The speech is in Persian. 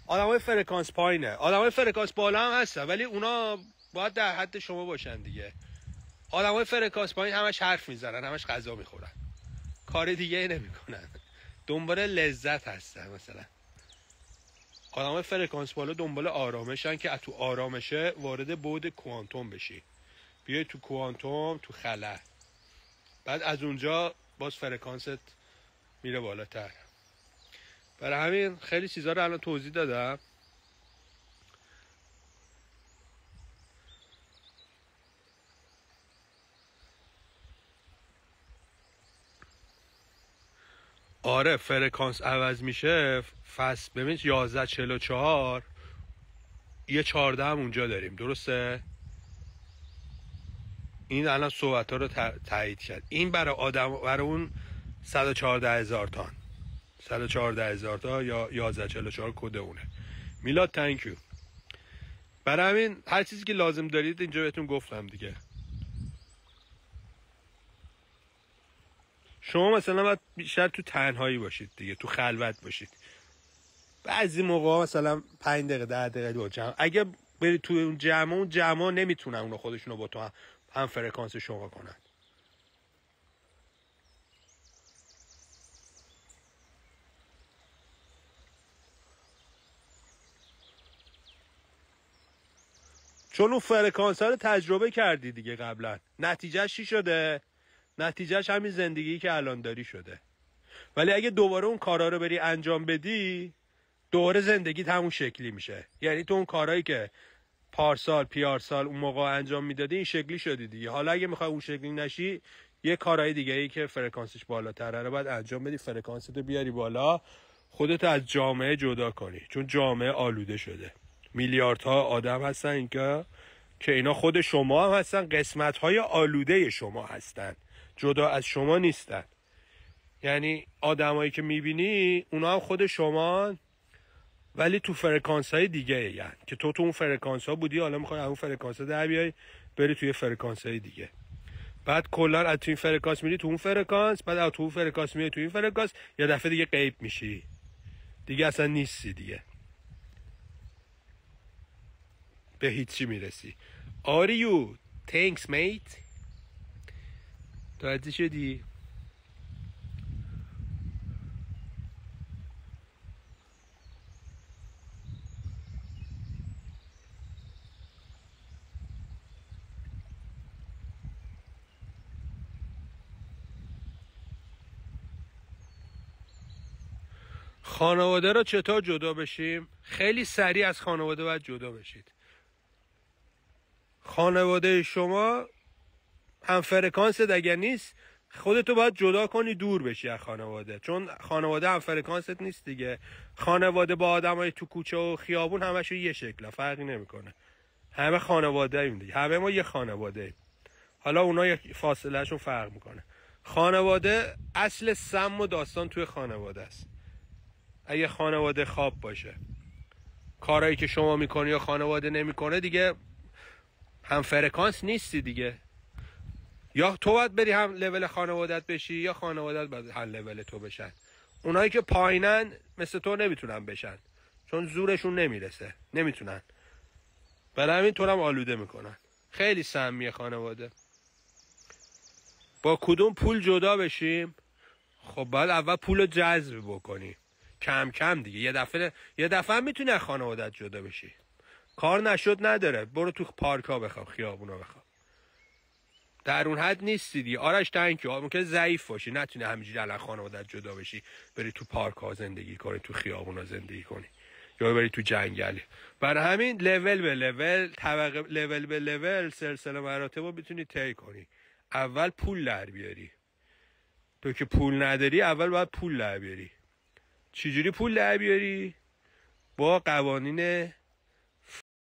آدمای فرکانس پایینه. آدمای فرکانس بالا هم هستن ولی اونا باید در حد شما باشن دیگه. آدمای فرکانس پایین همش حرف میزنن، همش غذا میخورن، کار دیگه ای نمیکنن، دنبال لذت هستن. مثلا آدمای فرکانس بالا دنبال آرامشن که تو آرامشه وارد بعد کوانتوم بشی، بیای تو کوانتوم، تو خلا، بعد از اونجا باز فرکانست میره بالاتر. برای همین خیلی چیزا رو الان توضیح دادم. آره فرکانس عوض میشه. فصل ببین 1144 یه 14 هم اونجا داریم، درسته؟ این الان صحبت ها رو تایید کرد. این برای آدم، برای اون 114,000 تا 114,000 تا یا 1144 کد اونه. میلاد تانکیو. برای همین هر چیزی که لازم دارید اینجا بهتون گفتم دیگه. شما مثلا باید بیشتر تو تنهایی باشید دیگه، تو خلوت باشید. بعضی موقع مثلا 5 دقیقه 10 دقیقه با جمع، اگه برید تو اون جمع نمیتونن اونا خودشونو با تو هم فرکانس شما کنن. چون اون فرکانس ها رو تجربه کردی دیگه قبلا. نتیجهش چی شده؟ نتیجهش همین زندگی که الان داری شده. ولی اگه دوباره اون کارا رو بری انجام بدی، دوباره زندگیت همون شکلی میشه. یعنی تو اون کارهایی که پارسال اون موقع انجام میدادی این شکلی شدی دیگه. حالا اگه میخوای اون شکلی نشی، یه کارهای دیگه ای که فرکانسش بالاتره رو باید انجام بدی، فرکانست رو بیاری بالا، خودتو از جامعه جدا کنی. چون جامعه آلوده شده. میلیاردها آدم هستن اینجا که اینا خود شما هم هستن، قسمت‌های آلوده شما هستن، جدا از شما نیستن. یعنی آدمایی که میبینی اونا هم خود شما، ولی تو فرکانس های دیگه. یعنی که تو اون فرکانس ها بودی، حالا میخوای اون فرکانس ها در بیای بری توی فرکانس های دیگه. بعد کلا از تو این فرکانس میری تو اون فرکانس، بعد از تو اون فرکانس میری تو این فرکانس، یه دفعه دیگه غیب میشی دیگه، اصلا نیستی دیگه، به هیچی میرسی. آریو thanks mate. توجه شدی؟ خانواده رو چطور جدا بشیم؟ خیلی سریع از خانواده باید جدا بشید. خانواده شما هم فرکانست اگر نیست، خودتو باید جدا کنی، دور بشی از خانواده. چون خانواده هم فرکانست نیست دیگه. خانواده با آدمای تو کوچه و خیابون همشون یه شکله، فرقی نمیکنه. همه خانواده ایم دیگه، همه ما یه خانواده ایم. حالا اونا یه فاصله شون فرق میکنه. خانواده اصل سم و داستان توی خانواده است. اگه خانواده خواب باشه، کارهایی که شما میکنی یا خانواده نمیکنه، دیگه هم فرکانس نیستی دیگه. یا تو باید بری هم لول خانوادت بشی، یا خانوادت باید هم لول تو بشن. اونایی که پایینن مثل تو نمیتونن بشن، چون زورشون نمیرسه، نمیتونن. برای همین تو هم آلوده میکنن. خیلی سمیه خانواده. با کدوم پول جدا بشیم؟ خب باید اول پول رو جذب بکنی، کم کم دیگه. یه دفعه میتونی از خانوادت جدا بشی. کار نشد نداره، برو تو پارک ها بخواب، خیابونا بخواب. در اون حد نیستی دیگه. آرش تانکی ممکنه ضعیف باشی، نتونی همینجوری الان خانوادت جدا بشی، بری تو پارک ها زندگی کنی، تو خیابونا زندگی کنی، یا بری تو جنگل. برای همین لول به لول، لول به لول، سلسله مراتب رو بتونی طی کنی. اول پول در بیاری. تو که پول نداری، اول باید پول در بیاری. چجوری پول در بیاری؟ با قوانین